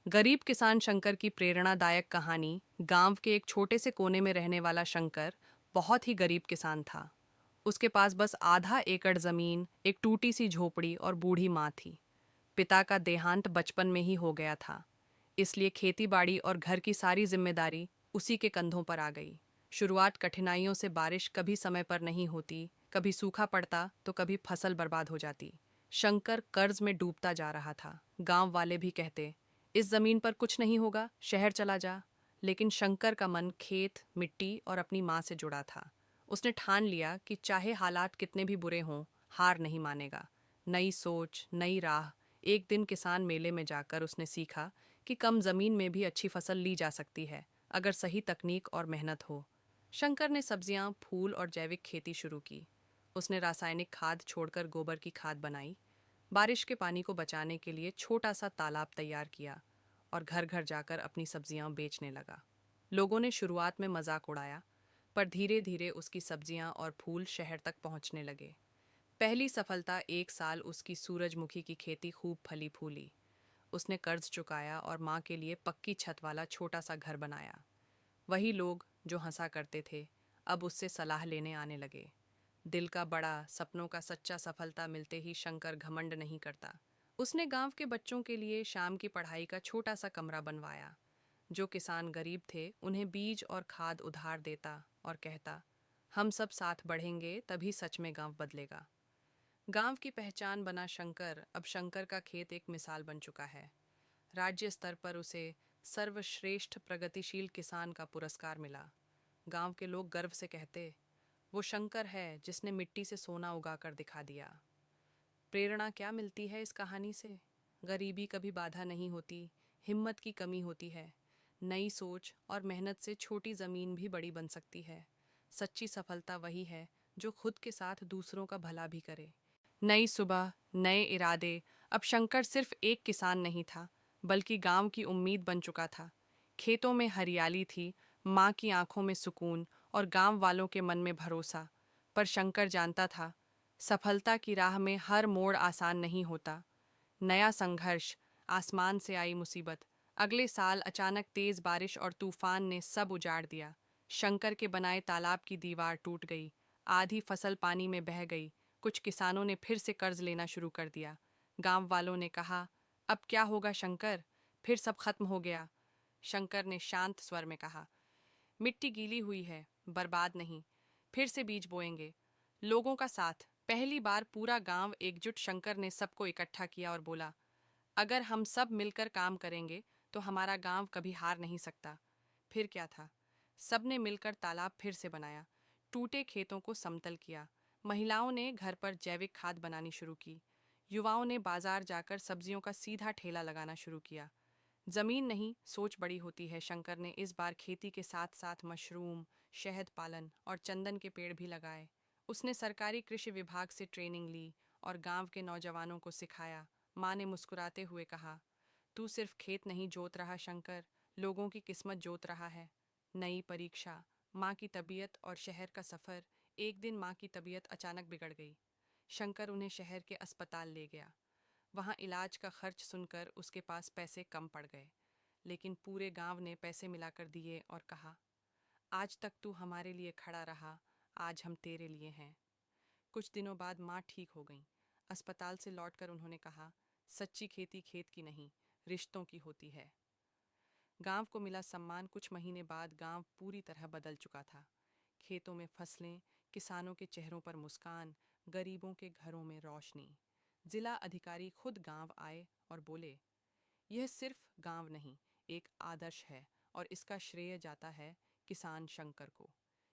गरीब किसान शंकर की प्रेरणादायक कहानी। गांव के एक छोटे से कोने में रहने वाला शंकर बहुत ही गरीब किसान था। उसके पास बस आधा एकड़ जमीन, एक टूटी सी झोपड़ी और बूढ़ी माँ थी। पिता का देहांत बचपन में ही हो गया था, इसलिए खेती बाड़ी और घर की सारी जिम्मेदारी उसी के कंधों पर आ गई। शुरुआत कठिनाइयों से। बारिश कभी समय पर नहीं होती, कभी सूखा पड़ता तो कभी फसल बर्बाद हो जाती। शंकर कर्ज में डूबता जा रहा था। गांव वाले भी कहते, इस जमीन पर कुछ नहीं होगा, शहर चला जा। लेकिन शंकर का मन खेत, मिट्टी और अपनी माँ से जुड़ा था। उसने ठान लिया कि चाहे हालात कितने भी बुरे हों, हार नहीं मानेगा। नई सोच, नई राह। एक दिन किसान मेले में जाकर उसने सीखा कि कम जमीन में भी अच्छी फसल ली जा सकती है, अगर सही तकनीक और मेहनत हो। शंकर ने सब्जियां, फूल और जैविक खेती शुरू की। उसने रासायनिक खाद छोड़कर गोबर की खाद बनाई। बारिश के पानी को बचाने के लिए छोटा सा तालाब तैयार किया और घर घर जाकर अपनी सब्जियां बेचने लगा। लोगों ने शुरुआत में मजाक उड़ाया, पर धीरे धीरे उसकी सब्जियां और फूल शहर तक पहुंचने लगे। पहली सफलता, एक साल उसकी सूरजमुखी की खेती खूब फली फूली। उसने कर्ज चुकाया और माँ के लिए पक्की छत वाला छोटा सा घर बनाया। वही लोग जो हंसा करते थे, अब उससे सलाह लेने आने लगे। दिल का बड़ा, सपनों का सच्चा। सफलता मिलते ही शंकर घमंड नहीं करता। उसने गांव के बच्चों के लिए शाम की पढ़ाई का छोटा सा कमरा बनवाया। जो किसान गरीब थे उन्हें बीज और खाद उधार देता और कहता, हम सब साथ बढ़ेंगे तभी सच में गांव बदलेगा। गांव की पहचान बना शंकर। अब शंकर का खेत एक मिसाल बन चुका है। राज्य स्तर पर उसे सर्वश्रेष्ठ प्रगतिशील किसान का पुरस्कार मिला। गांव के लोग गर्व से कहते, वो शंकर है जिसने मिट्टी से सोना उगाकर दिखा दिया। प्रेरणा क्या मिलती है इस कहानी से? गरीबी कभी बाधा नहीं होती, हिम्मत की कमी होती है। नई सोच और मेहनत से छोटी जमीन भी बड़ी बन सकती है। सच्ची सफलता वही है जो खुद के साथ दूसरों का भला भी करे। नई सुबह, नए इरादे। अब शंकर सिर्फ एक किसान नहीं था, बल्कि गांव की उम्मीद बन चुका था। खेतों में हरियाली थी, माँ की आंखों में सुकून और गांव वालों के मन में भरोसा। पर शंकर जानता था, सफलता की राह में हर मोड़ आसान नहीं होता। नया संघर्ष, आसमान से आई मुसीबत। अगले साल अचानक तेज बारिश और तूफान ने सब उजाड़ दिया। शंकर के बनाए तालाब की दीवार टूट गई, आधी फसल पानी में बह गई। कुछ किसानों ने फिर से कर्ज लेना शुरू कर दिया। गांव वालों ने कहा, अब क्या होगा शंकर, फिर सब खत्म हो गया। शंकर ने शांत स्वर में कहा, मिट्टी गीली हुई है, बर्बाद नहीं, फिर से बीज बोएंगे। लोगों का साथ। पहली बार पूरा गांव एकजुट। शंकर ने सबको इकट्ठा किया और बोला, अगर हम सब मिलकर काम करेंगे तो हमारा गांव कभी हार नहीं सकता। फिर क्या था? सबने मिलकर तालाब फिर से बनाया, टूटे खेतों को समतल किया। महिलाओं ने घर पर जैविक खाद बनानी शुरू की। युवाओं ने बाजार जाकर सब्जियों का सीधा ठेला लगाना शुरू किया। जमीन नहीं, सोच बड़ी होती है। शंकर ने इस बार खेती के साथ साथ मशरूम, शहद पालन और चंदन के पेड़ भी लगाए। उसने सरकारी कृषि विभाग से ट्रेनिंग ली और गांव के नौजवानों को सिखाया। माँ ने मुस्कुराते हुए कहा, तू सिर्फ खेत नहीं जोत रहा शंकर, लोगों की किस्मत जोत रहा है। नई परीक्षा, माँ की तबीयत और शहर का सफ़र। एक दिन माँ की तबीयत अचानक बिगड़ गई। शंकर उन्हें शहर के अस्पताल ले गया। वहाँ इलाज का खर्च सुनकर उसके पास पैसे कम पड़ गए, लेकिन पूरे गांव ने पैसे मिलाकर दिए और कहा, आज तक तू हमारे लिए खड़ा रहा, आज हम तेरे लिए हैं। कुछ दिनों बाद माँ ठीक हो गईं। अस्पताल से लौटकर उन्होंने कहा, सच्ची खेती खेत की नहीं, रिश्तों की होती है। गांव को मिला सम्मान। कुछ महीने बाद गांव पूरी तरह बदल चुका था। खेतों में फसलें, किसानों के चेहरों पर मुस्कान, गरीबों के घरों में रोशनी। जिला अधिकारी खुद गांव आए और बोले, यह सिर्फ गांव नहीं, एक आदर्श है और इसका श्रेय जाता है किसान शंकर को।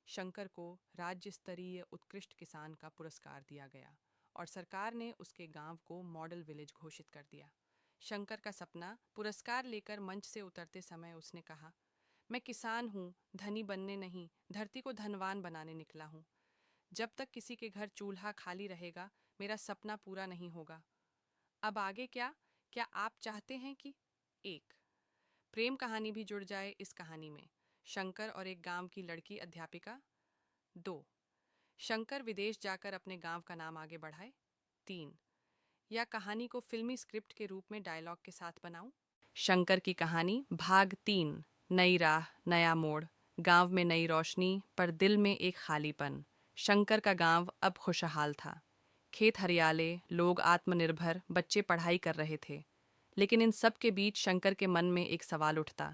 शंकर को राज्य स्तरीय उत्कृष्ट किसान का पुरस्कार दिया गया और सरकार ने उसके गांव को मॉडल विलेज घोषित कर दिया। शंकर का सपना। पुरस्कार लेकर मंच से उतरते समय उसने कहा, मैं किसान हूँ, धनी बनने नहीं, धरती को धनवान बनाने निकला हूँ। जब तक किसी के घर चूल्हा खाली रहेगा, मेरा सपना पूरा नहीं होगा। अब आगे क्या? क्या आप चाहते हैं कि एक प्रेम कहानी भी जुड़ जाए इस कहानी में? शंकर और एक गांव की लड़की अध्यापिका। दो, शंकर विदेश जाकर अपने गांव का नाम आगे बढ़ाए। तीन, या कहानी को फिल्मी स्क्रिप्ट के रूप में डायलॉग के साथ बनाऊं? शंकर की कहानी भाग 3। नई राह, नया मोड़। गांव में नई रोशनी, पर दिल में एक खालीपन। शंकर का गांव अब खुशहाल था। खेत हरियाले, लोग आत्मनिर्भर, बच्चे पढ़ाई कर रहे थे। लेकिन इन सब के बीच शंकर के मन में एक सवाल उठता।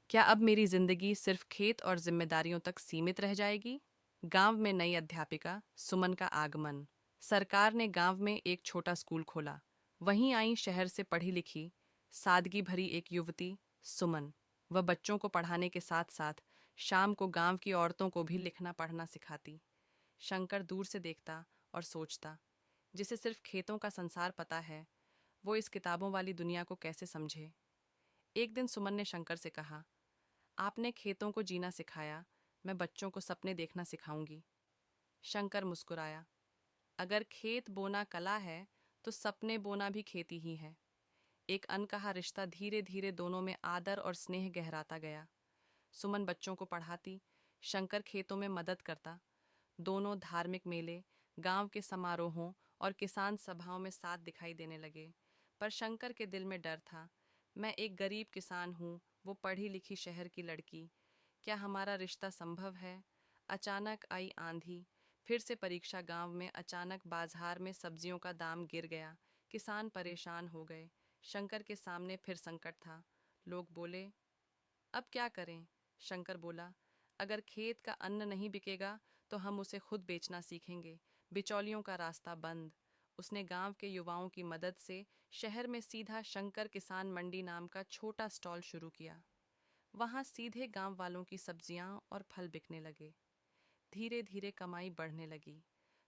क्या अब मेरी जिंदगी सिर्फ खेत और जिम्मेदारियों तक सीमित रह जाएगी? गांव में नई अध्यापिका सुमन का आगमन। सरकार ने गांव में एक छोटा स्कूल खोला। वहीं आई शहर से पढ़ी लिखी, सादगी भरी एक युवती, सुमन। वह बच्चों को पढ़ाने के साथ साथ शाम को गांव की औरतों को भी लिखना पढ़ना सिखाती। शंकर दूर से देखता और सोचता, जिसे सिर्फ खेतों का संसार पता है, वो इस किताबों वाली दुनिया को कैसे समझे। एक दिन सुमन ने शंकर से कहा, आपने खेतों को जीना सिखाया, मैं बच्चों को सपने देखना सिखाऊंगी। शंकर मुस्कुराया, अगर खेत बोना कला है तो सपने बोना भी खेती ही है। एक अनकहा रिश्ता धीरे धीरे दोनों में आदर और स्नेह गहराता गया। सुमन बच्चों को पढ़ाती, शंकर खेतों में मदद करता। दोनों धार्मिक मेले, गांव के समारोहों और किसान सभाओं में साथ दिखाई देने लगे। पर शंकर के दिल में डर था। मैं एक गरीब किसान हूँ, वो पढ़ी लिखी शहर की लड़की। क्या हमारा रिश्ता संभव है? अचानक आई आंधी, फिर से परीक्षा। गांव में अचानक बाजार में सब्जियों का दाम गिर गया। किसान परेशान हो गए। शंकर के सामने फिर संकट था। लोग बोले, अब क्या करें? शंकर बोला, अगर खेत का अन्न नहीं बिकेगा तो हम उसे खुद बेचना सीखेंगे। बिचौलियों का रास्ता बंद। उसने गांव के युवाओं की मदद से शहर में सीधा शंकर किसान मंडी नाम का छोटा स्टॉल शुरू किया। वहां सीधे गांव वालों की सब्जियां और फल बिकने लगे। धीरे धीरे कमाई बढ़ने लगी।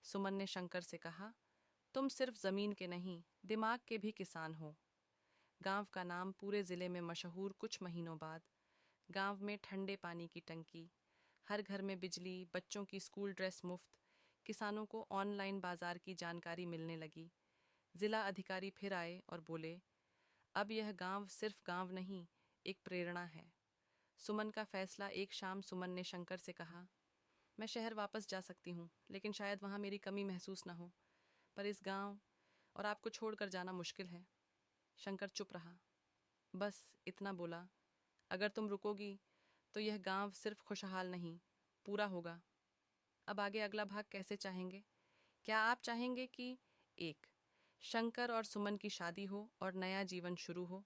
सुमन ने शंकर से कहा, तुम सिर्फ जमीन के नहीं, दिमाग के भी किसान हो। गांव का नाम पूरे जिले में मशहूर। कुछ महीनों बाद गांव में ठंडे पानी की टंकी, हर घर में बिजली, बच्चों की स्कूल ड्रेस मुफ्त। किसानों को ऑनलाइन बाजार की जानकारी मिलने लगी। जिला अधिकारी फिर आए और बोले, अब यह गांव सिर्फ गांव नहीं, एक प्रेरणा है। सुमन का फैसला। एक शाम सुमन ने शंकर से कहा, मैं शहर वापस जा सकती हूँ, लेकिन शायद वहाँ मेरी कमी महसूस न हो। पर इस गांव और आपको छोड़कर जाना मुश्किल है। शंकर चुप रहा, बस इतना बोला, अगर तुम रुकोगी तो यह गांव सिर्फ खुशहाल नहीं, पूरा होगा। अब आगे अगला भाग कैसे चाहेंगे? क्या आप चाहेंगे कि एक, शंकर और सुमन की शादी हो और नया जीवन शुरू हो?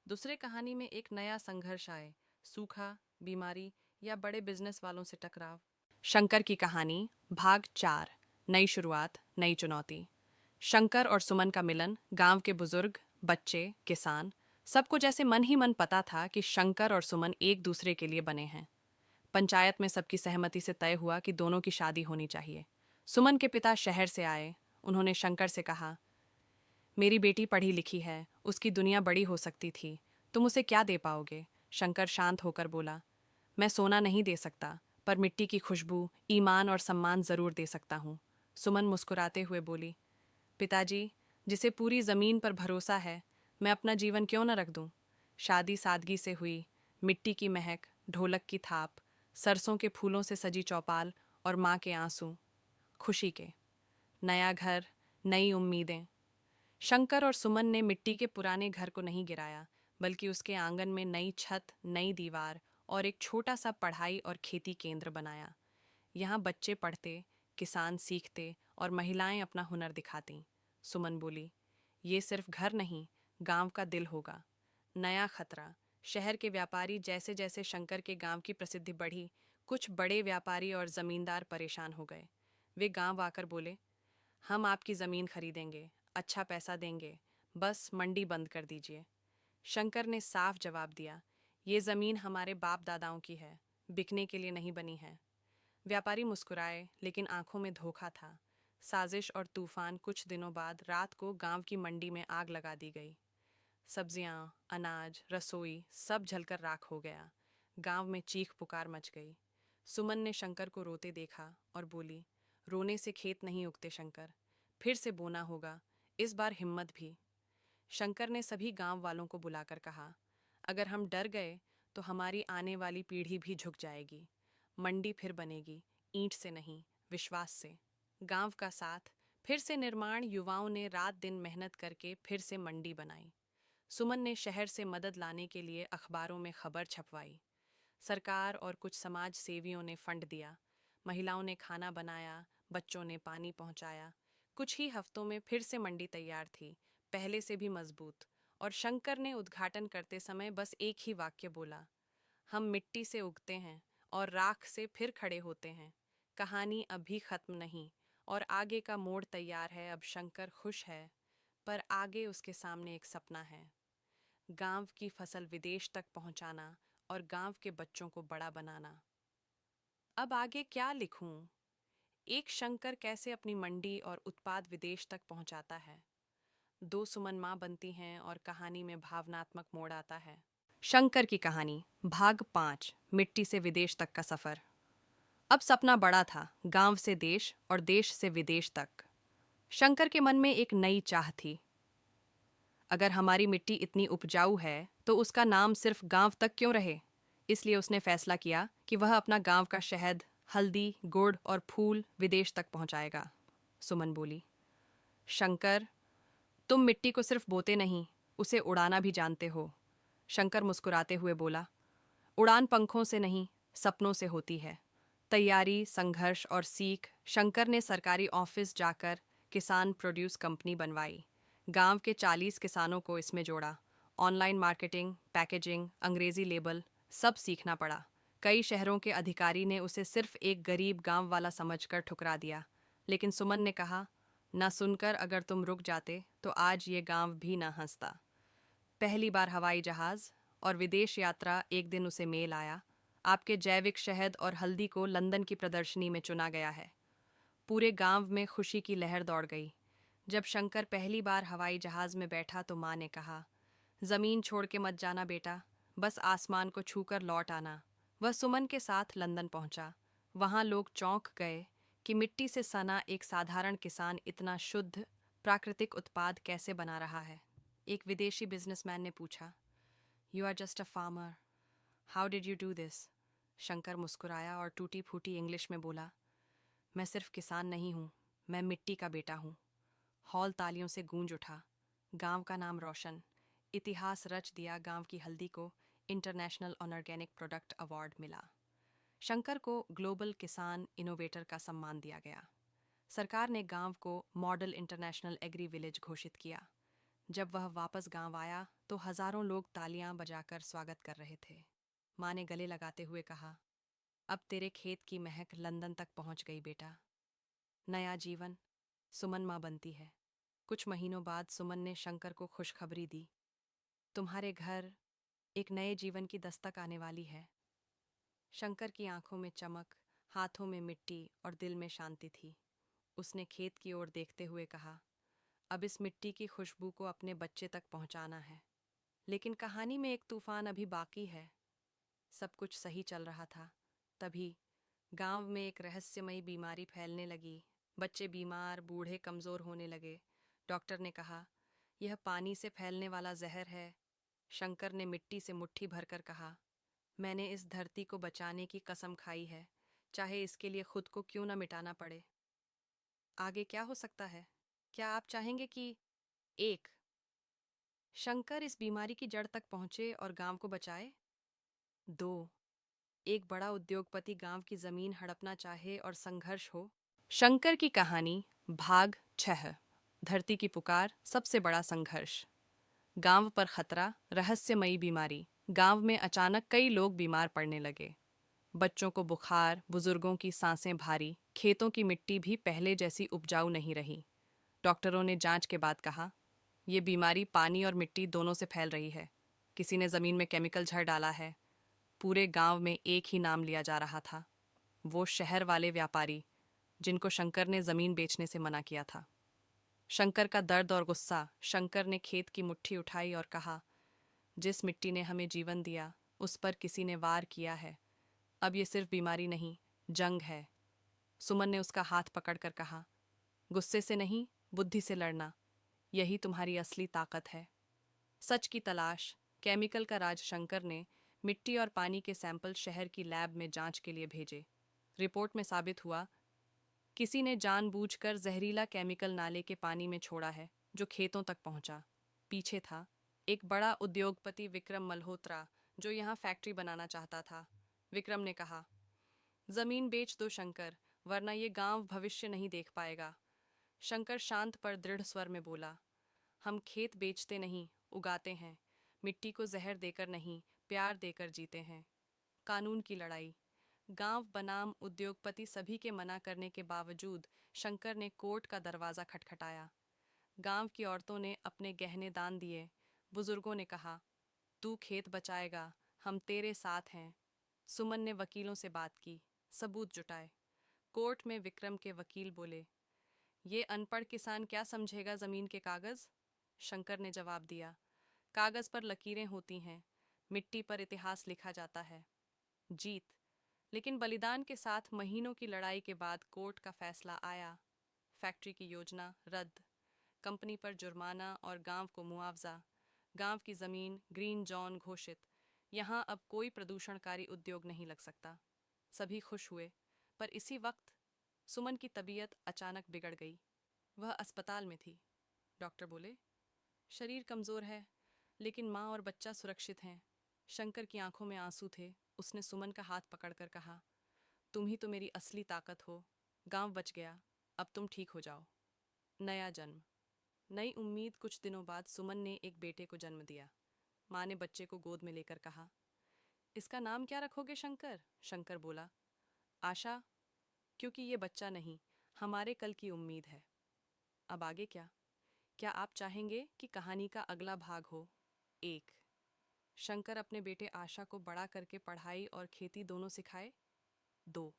दूसरे कहानी में एक नया संघर्ष आए, सूखा, बीमारी या बड़े बिजनेस वालों से टकराव? शंकर की कहानी भाग 4। नई शुरुआत, नई चुनौती। शंकर और सुमन का मिलन। गांव के बुजुर्ग, बच्चे, किसान, सबको जैसे मन ही मन पता था कि शंकर और सुमन एक दूसरे के लिए बने हैं। पंचायत में सबकी सहमति से तय हुआ कि दोनों की शादी होनी चाहिए। सुमन के पिता शहर से आए। उन्होंने शंकर से कहा, मेरी बेटी पढ़ी लिखी है, उसकी दुनिया बड़ी हो सकती थी, तुम उसे क्या दे पाओगे? शंकर शांत होकर बोला, मैं सोना नहीं दे सकता, पर मिट्टी की खुशबू, ईमान और सम्मान जरूर दे सकता हूँ। सुमन मुस्कुराते हुए बोली, पिताजी, जिसे पूरी जमीन पर भरोसा है, मैं अपना जीवन क्यों न रख दूं? शादी सादगी से हुई। मिट्टी की महक, ढोलक की थाप, सरसों के फूलों से सजी चौपाल और माँ के आंसू, खुशी के। नया घर, नई उम्मीदें। शंकर और सुमन ने मिट्टी के पुराने घर को नहीं गिराया, बल्कि उसके आंगन में नई छत, नई दीवार और एक छोटा सा पढ़ाई और खेती केंद्र बनाया। यहाँ बच्चे पढ़ते, किसान सीखते और महिलाएं अपना हुनर दिखाती। सुमन बोली, ये सिर्फ घर नहीं, गांव का दिल होगा। नया खतरा। शहर के व्यापारी, जैसे जैसे शंकर के गांव की प्रसिद्धि बढ़ी, कुछ बड़े व्यापारी और जमींदार परेशान हो गए। वे गांव आकर बोले, हम आपकी ज़मीन खरीदेंगे, अच्छा पैसा देंगे, बस मंडी बंद कर दीजिए। शंकर ने साफ जवाब दिया, ये ज़मीन हमारे बाप दादाओं की है, बिकने के लिए नहीं बनी है। व्यापारी मुस्कुराए, लेकिन आंखों में धोखा था। साजिश और तूफान। कुछ दिनों बाद रात को गांव की मंडी में आग लगा दी गई। सब्जियां, अनाज, रसोई सब जलकर राख हो गया। गांव में चीख पुकार मच गई। सुमन ने शंकर को रोते देखा और बोली, रोने से खेत नहीं उगते शंकर, फिर से बोना होगा, इस बार हिम्मत भी। शंकर ने सभी गांव वालों को बुलाकर कहा, अगर हम डर गए तो हमारी आने वाली पीढ़ी भी झुक जाएगी। मंडी फिर बनेगी, ईंट से नहीं, विश्वास से। गांव का साथ, फिर से निर्माण। युवाओं ने रात दिन मेहनत करके फिर से मंडी बनाई। सुमन ने शहर से मदद लाने के लिए अखबारों में खबर छपवाई। सरकार और कुछ समाज सेवियों ने फंड दिया। महिलाओं ने खाना बनाया, बच्चों ने पानी पहुंचाया। कुछ ही हफ्तों में फिर से मंडी तैयार थी, पहले से भी मजबूत। और शंकर ने उद्घाटन करते समय बस एक ही वाक्य बोला, हम मिट्टी से उगते हैं और राख से फिर खड़े होते हैं। कहानी अभी खत्म नहीं और आगे का मोड़ तैयार है। अब शंकर खुश है, पर आगे उसके सामने एक सपना है, गांव की फसल विदेश तक पहुंचाना और गांव के बच्चों को बड़ा बनाना। अब आगे क्या लिखूं? एक शंकर कैसे अपनी मंडी और उत्पाद विदेश तक पहुंचाता है। दो सुमन मां बनती हैं और कहानी में भावनात्मक मोड़ आता है। शंकर की कहानी, भाग 5, मिट्टी से विदेश तक का सफर। अब सपना बड़ा था, गांव से देश और देश से विदेश तक। शंकर के मन में एक नई चाह थी। अगर हमारी मिट्टी इतनी उपजाऊ है तो उसका नाम सिर्फ गांव तक क्यों रहे। इसलिए उसने फैसला किया कि वह अपना गांव का शहद, हल्दी, गुड़ और फूल विदेश तक पहुंचाएगा। सुमन बोली, शंकर, तुम मिट्टी को सिर्फ बोते नहीं, उसे उड़ाना भी जानते हो। शंकर मुस्कुराते हुए बोला, उड़ान पंखों से नहीं, सपनों से होती है। तैयारी, संघर्ष और सीख। शंकर ने सरकारी ऑफिस जाकर किसान प्रोड्यूस कंपनी बनवाई। गांव के 40 किसानों को इसमें जोड़ा। ऑनलाइन मार्केटिंग, पैकेजिंग, अंग्रेजी लेबल, सब सीखना पड़ा। कई शहरों के अधिकारी ने उसे सिर्फ एक गरीब गांव वाला समझकर ठुकरा दिया। लेकिन सुमन ने कहा, ना सुनकर अगर तुम रुक जाते तो आज ये गांव भी ना हंसता। पहली बार हवाई जहाज और विदेश यात्रा। एक दिन उसे मेल आया, आपके जैविक शहद और हल्दी को लंदन की प्रदर्शनी में चुना गया है। पूरे गांव में खुशी की लहर दौड़ गई। जब शंकर पहली बार हवाई जहाज में बैठा तो माँ ने कहा, जमीन छोड़ के मत जाना बेटा, बस आसमान को छूकर लौट आना। वह सुमन के साथ लंदन पहुंचा। वहां लोग चौंक गए कि मिट्टी से सना एक साधारण किसान इतना शुद्ध प्राकृतिक उत्पाद कैसे बना रहा है। एक विदेशी बिजनेसमैन ने पूछा, you are just a farmer, how did you do this? Shankar मुस्कुराया और टूटी फूटी इंग्लिश में बोला, मैं सिर्फ किसान नहीं हूँ, मैं मिट्टी का बेटा हूँ। हॉल तालियों से गूंज उठा। गांव का नाम रोशन। इतिहास रच दिया। गांव की हल्दी को इंटरनेशनल ऑर्गेनिक प्रोडक्ट अवार्ड मिला। शंकर को ग्लोबल किसान इनोवेटर का सम्मान दिया गया। सरकार ने गांव को मॉडल इंटरनेशनल एग्री विलेज घोषित किया। जब वह वापस गांव आया तो हजारों लोग तालियां बजाकर स्वागत कर रहे थे। माँ ने गले लगाते हुए कहा, अब तेरे खेत की महक लंदन तक पहुंच गई बेटा। नया जीवन। सुमन माँ बनती है। कुछ महीनों बाद सुमन ने शंकर को खुशखबरी दी, तुम्हारे घर एक नए जीवन की दस्तक आने वाली है। शंकर की आंखों में चमक, हाथों में मिट्टी और दिल में शांति थी। उसने खेत की ओर देखते हुए कहा, अब इस मिट्टी की खुशबू को अपने बच्चे तक पहुंचाना है। लेकिन कहानी में एक तूफान अभी बाकी है। सब कुछ सही चल रहा था, तभी गांव में एक रहस्यमयी बीमारी फैलने लगी। बच्चे बीमार, बूढ़े कमजोर होने लगे। डॉक्टर ने कहा, यह पानी से फैलने वाला जहर है। शंकर ने मिट्टी से मुट्ठी भरकर कहा, मैंने इस धरती को बचाने की कसम खाई है, चाहे इसके लिए खुद को क्यों न मिटाना पड़े। आगे क्या हो सकता है? क्या आप चाहेंगे कि 1. शंकर इस बीमारी की जड़ तक पहुंचे और गांव को बचाए? 2. एक बड़ा उद्योगपति गांव की जमीन हड़पना चाहे और संघर्ष हो? शंकर की कहानी, भाग 6, धरती की पुकार, सबसे बड़ा संघर्ष। गांव पर खतरा, रहस्यमयी बीमारी। गांव में अचानक कई लोग बीमार पड़ने लगे। बच्चों को बुखार, बुजुर्गों की सांसें भारी। खेतों की मिट्टी भी पहले जैसी उपजाऊ नहीं रही। डॉक्टरों ने जांच के बाद कहा, ये बीमारी पानी और मिट्टी दोनों से फैल रही है। किसी ने जमीन में केमिकल झड़ डाला है। पूरे गांव में एक ही नाम लिया जा रहा था, वो शहर वाले व्यापारी जिनको शंकर ने जमीन बेचने से मना किया था। शंकर का दर्द और गुस्सा। शंकर ने खेत की मुट्ठी उठाई और कहा, जिस मिट्टी ने हमें जीवन दिया उस पर किसी ने वार किया है। अब ये सिर्फ बीमारी नहीं, जंग है। सुमन ने उसका हाथ पकड़कर कहा, गुस्से से नहीं, बुद्धि से लड़ना, यही तुम्हारी असली ताकत है। सच की तलाश। केमिकल का राज। शंकर ने मिट्टी और पानी के सैंपल शहर की लैब में जांच के लिए भेजे। रिपोर्ट में साबित हुआ, किसी ने जानबूझकर जहरीला केमिकल नाले के पानी में छोड़ा है, जो खेतों तक पहुंचा। पीछे था एक बड़ा उद्योगपति विक्रम मल्होत्रा जो यहाँ फैक्ट्री बनाना चाहता था। विक्रम ने कहा, जमीन बेच दो शंकर, वरना ये गांव भविष्य नहीं देख पाएगा। शंकर शांत पर दृढ़ स्वर में बोला, हम खेत बेचते नहीं, उगाते हैं। मिट्टी को जहर देकर नहीं, प्यार देकर जीते हैं। कानून की लड़ाई। गांव बनाम उद्योगपति सभी के मना करने के बावजूद शंकर ने कोर्ट का दरवाजा खटखटाया। गांव की औरतों ने अपने गहने दान दिए। बुजुर्गों ने कहा, तू खेत बचाएगा, हम तेरे साथ हैं। सुमन ने वकीलों से बात की, सबूत जुटाए। कोर्ट में विक्रम के वकील बोले, ये अनपढ़ किसान क्या समझेगा जमीन के कागज। शंकर ने जवाब दिया, कागज पर लकीरें होती हैं, मिट्टी पर इतिहास लिखा जाता है। जीत। लेकिन बलिदान के साथ महीनों की लड़ाई के बाद कोर्ट का फैसला आया। फैक्ट्री की योजना रद्द, कंपनी पर जुर्माना और गांव को मुआवजा। गांव की जमीन ग्रीन जोन घोषित। यहाँ अब कोई प्रदूषणकारी उद्योग नहीं लग सकता। सभी खुश हुए, पर इसी वक्त सुमन की तबीयत अचानक बिगड़ गई। वह अस्पताल में थी। डॉक्टर बोले, शरीर कमजोर है, लेकिन माँ और बच्चा सुरक्षित हैं। शंकर की आंखों में आंसू थे। उसने सुमन का हाथ पकड़कर कहा, तुम ही तो मेरी असली ताकत हो। गांव बच गया, अब तुम ठीक हो जाओ। नया जन्म, नई उम्मीद। कुछ दिनों बाद सुमन ने एक बेटे को जन्म दिया। माँ ने बच्चे को गोद में लेकर कहा, इसका नाम क्या रखोगे शंकर। शंकर बोला, आशा, क्योंकि ये बच्चा नहीं, हमारे कल की उम्मीद है। अब आगे क्या आप चाहेंगे कि कहानी का अगला भाग हो। एक, शंकर अपने बेटे आशा को बड़ा करके पढ़ाई और खेती दोनों सिखाए। दो,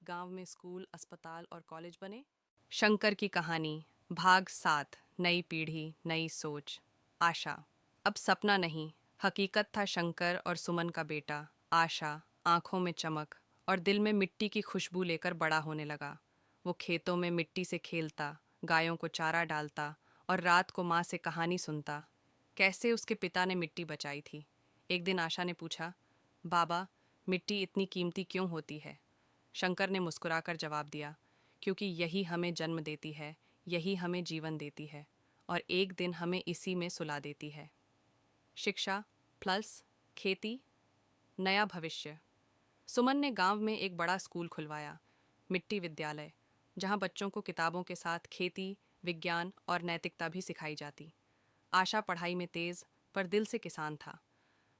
गांव में स्कूल, अस्पताल और कॉलेज बने। शंकर की कहानी भाग 7। नई पीढ़ी, नई सोच। आशा। अब सपना नहीं, हकीकत था। शंकर और सुमन का बेटा आशा आंखों में चमक और दिल में मिट्टी की खुशबू लेकर बड़ा होने लगा। वो खेतों में मिट्टी से खेलता, गायों को चारा डालता और रात को माँ से कहानी सुनता, कैसे उसके पिता ने मिट्टी बचाई थी। एक दिन आशा ने पूछा, बाबा, मिट्टी इतनी कीमती क्यों होती है। शंकर ने मुस्कुराकर जवाब दिया, क्योंकि यही हमें जन्म देती है, यही हमें जीवन देती है और एक दिन हमें इसी में सुला देती है। शिक्षा प्लस खेती, नया भविष्य। सुमन ने गांव में एक बड़ा स्कूल खुलवाया, मिट्टी विद्यालय, जहां बच्चों को किताबों के साथ खेती, विज्ञान और नैतिकता भी सिखाई जाती। आशा पढ़ाई में तेज, पर दिल से किसान था।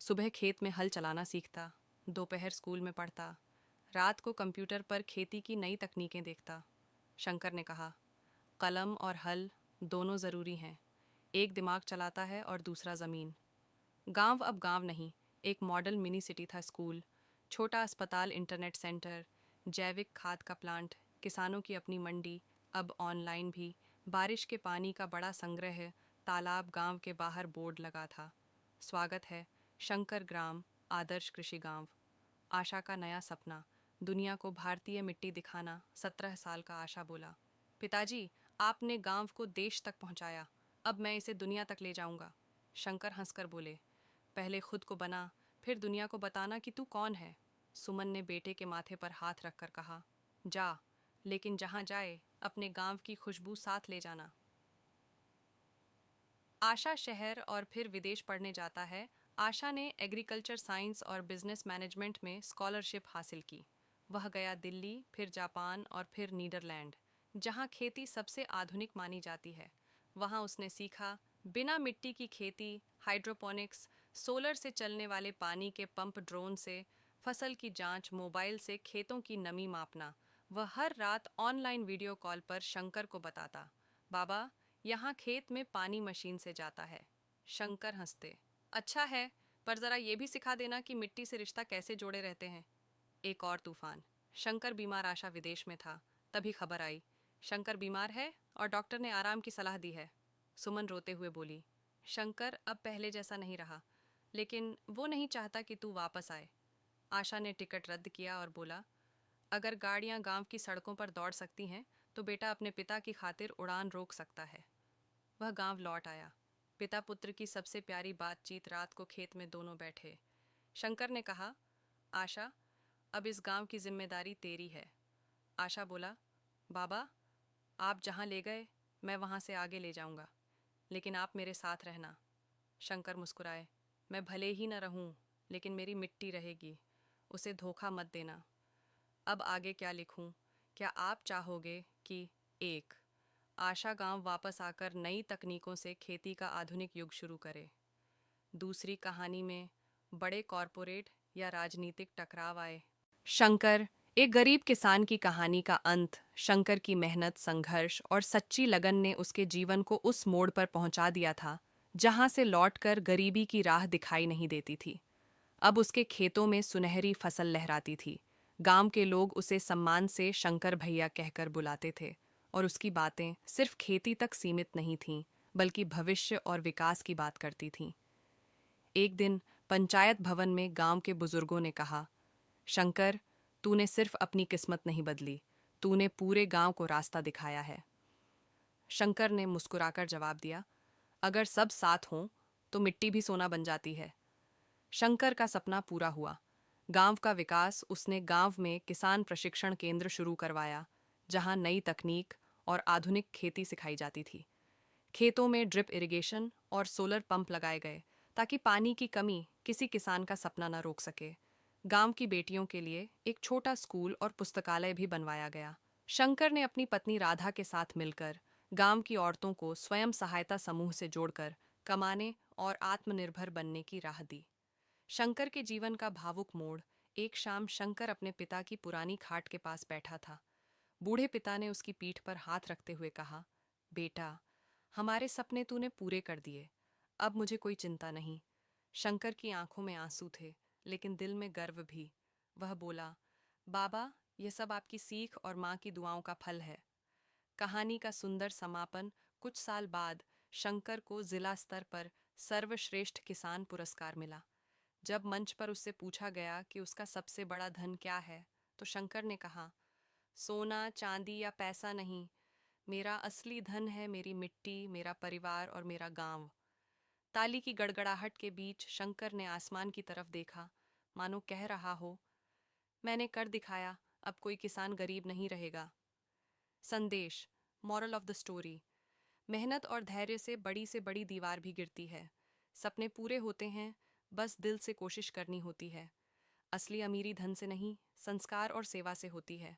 सुबह खेत में हल चलाना सीखता, दोपहर स्कूल में पढ़ता, रात को कंप्यूटर पर खेती की नई तकनीकें देखता। शंकर ने कहा, कलम और हल दोनों ज़रूरी हैं। एक दिमाग चलाता है और दूसरा ज़मीन। गांव अब गांव नहीं, एक मॉडल मिनी सिटी था। स्कूल, छोटा अस्पताल, इंटरनेट सेंटर, जैविक खाद का प्लांट, किसानों की अपनी मंडी, अब ऑनलाइन भी। बारिश के पानी का बड़ा संग्रह, तालाब, गांव के बाहर बोर्ड लगा था, स्वागत है शंकर ग्राम, आदर्श कृषि गांव। आशा का नया सपना, दुनिया को भारतीय मिट्टी दिखाना। 17 साल का आशा बोला, पिताजी, आपने गांव को देश तक पहुंचाया, अब मैं इसे दुनिया तक ले जाऊंगा। शंकर हंसकर बोले, पहले खुद को बना, फिर दुनिया को बताना कि तू कौन है। सुमन ने बेटे के माथे पर हाथ रखकर कहा, जा, लेकिन जहां जाए अपने गांव की खुशबू साथ ले जाना। आशा शहर और फिर विदेश पढ़ने जाता है। आशा ने एग्रीकल्चर साइंस और बिजनेस मैनेजमेंट में स्कॉलरशिप हासिल की। वह गया दिल्ली, फिर जापान और फिर नीदरलैंड, जहां खेती सबसे आधुनिक मानी जाती है। वहां उसने सीखा बिना मिट्टी की खेती, हाइड्रोपोनिक्स, सोलर से चलने वाले पानी के पंप, ड्रोन से फसल की जांच, मोबाइल से खेतों की नमी मापना। वह हर रात ऑनलाइन वीडियो कॉल पर शंकर को बताता, बाबा, यहाँ खेत में पानी मशीन से जाता है। शंकर हंसते, अच्छा है, पर जरा ये भी सिखा देना कि मिट्टी से रिश्ता कैसे जोड़े रहते हैं। एक और तूफान। शंकर बीमार, आशा विदेश में था। तभी खबर आई, शंकर बीमार है और डॉक्टर ने आराम की सलाह दी है। सुमन रोते हुए बोली, शंकर अब पहले जैसा नहीं रहा, लेकिन वो नहीं चाहता कि तू वापस आए। आशा ने टिकट रद्द किया और बोला, अगर गाड़ियां गांव की सड़कों पर दौड़ सकती हैं तो बेटा अपने पिता की खातिर उड़ान रोक सकता है। वह गांव लौट आया। पिता पुत्र की सबसे प्यारी बातचीत, रात को खेत में दोनों बैठे। शंकर ने कहा, आशा, अब इस गांव की जिम्मेदारी तेरी है। आशा बोला, बाबा, आप जहां ले गए मैं वहां से आगे ले जाऊंगा, लेकिन आप मेरे साथ रहना। शंकर मुस्कुराए। मैं भले ही न रहूं, लेकिन मेरी मिट्टी रहेगी। उसे धोखा मत देना। अब आगे क्या लिखूं? क्या आप चाहोगे कि एक, आशा गांव वापस आकर नई तकनीकों से खेती का आधुनिक युग शुरू करे। दूसरी कहानी में बड़े कॉरपोरेट या राजनीतिक टकराव आए। शंकर, एक गरीब किसान की कहानी का अंत शंकर की मेहनत, संघर्ष और सच्ची लगन ने उसके जीवन को उस मोड़ पर पहुंचा दिया था जहां से लौटकर गरीबी की राह दिखाई नहीं देती थी। अब उसके खेतों में सुनहरी फसल लहराती थी। गांव के लोग उसे सम्मान से शंकर भैया कहकर बुलाते थे और उसकी बातें सिर्फ खेती तक सीमित नहीं थीं, बल्कि भविष्य और विकास की बात करती थीं। एक दिन पंचायत भवन में गांव के बुजुर्गों ने कहा, शंकर, तूने सिर्फ अपनी किस्मत नहीं बदली, तूने पूरे गांव को रास्ता दिखाया है। शंकर ने मुस्कुराकर जवाब दिया, अगर सब साथ हों तो मिट्टी भी सोना बन जाती है। शंकर का सपना पूरा हुआ। गांव का विकास उसने गांव में किसान प्रशिक्षण केंद्र शुरू करवाया, जहां नई तकनीक और आधुनिक खेती सिखाई जाती थी। खेतों में ड्रिप इरिगेशन और सोलर पंप लगाए गए ताकि पानी की कमी किसी किसान का सपना न रोक सके। गांव की बेटियों के लिए एक छोटा स्कूल और पुस्तकालय भी बनवाया गया। शंकर ने अपनी पत्नी राधा के साथ मिलकर गांव की औरतों को स्वयं सहायता समूह से जोड़कर कमाने और आत्मनिर्भर बनने की राह दी। शंकर के जीवन का भावुक मोड़। एक शाम शंकर अपने पिता की पुरानी खाट के पास बैठा था। बूढ़े पिता ने उसकी पीठ पर हाथ रखते हुए कहा, बेटा, हमारे सपने तूने पूरे कर दिए, अब मुझे कोई चिंता नहीं। शंकर की आंखों में आंसू थे, लेकिन दिल में गर्व भी। वह बोला, बाबा, यह सब आपकी सीख और माँ की दुआओं का फल है। कहानी का सुंदर समापन। कुछ साल बाद शंकर को जिला स्तर पर सर्वश्रेष्ठ किसान पुरस्कार मिला। जब मंच पर उससे पूछा गया कि उसका सबसे बड़ा धन क्या है, तो शंकर ने कहा, सोना, चांदी या पैसा नहीं, मेरा असली धन है मेरी मिट्टी, मेरा परिवार और मेरा गांव। ताली की गड़गड़ाहट के बीच शंकर ने आसमान की तरफ देखा, मानो कह रहा हो, मैंने कर दिखाया, अब कोई किसान गरीब नहीं रहेगा। संदेश, मॉरल ऑफ द स्टोरी, मेहनत और धैर्य से बड़ी दीवार भी गिरती है। सपने पूरे होते हैं, बस दिल से कोशिश करनी होती है। असली अमीरी धन से नहीं, संस्कार और सेवा से होती है।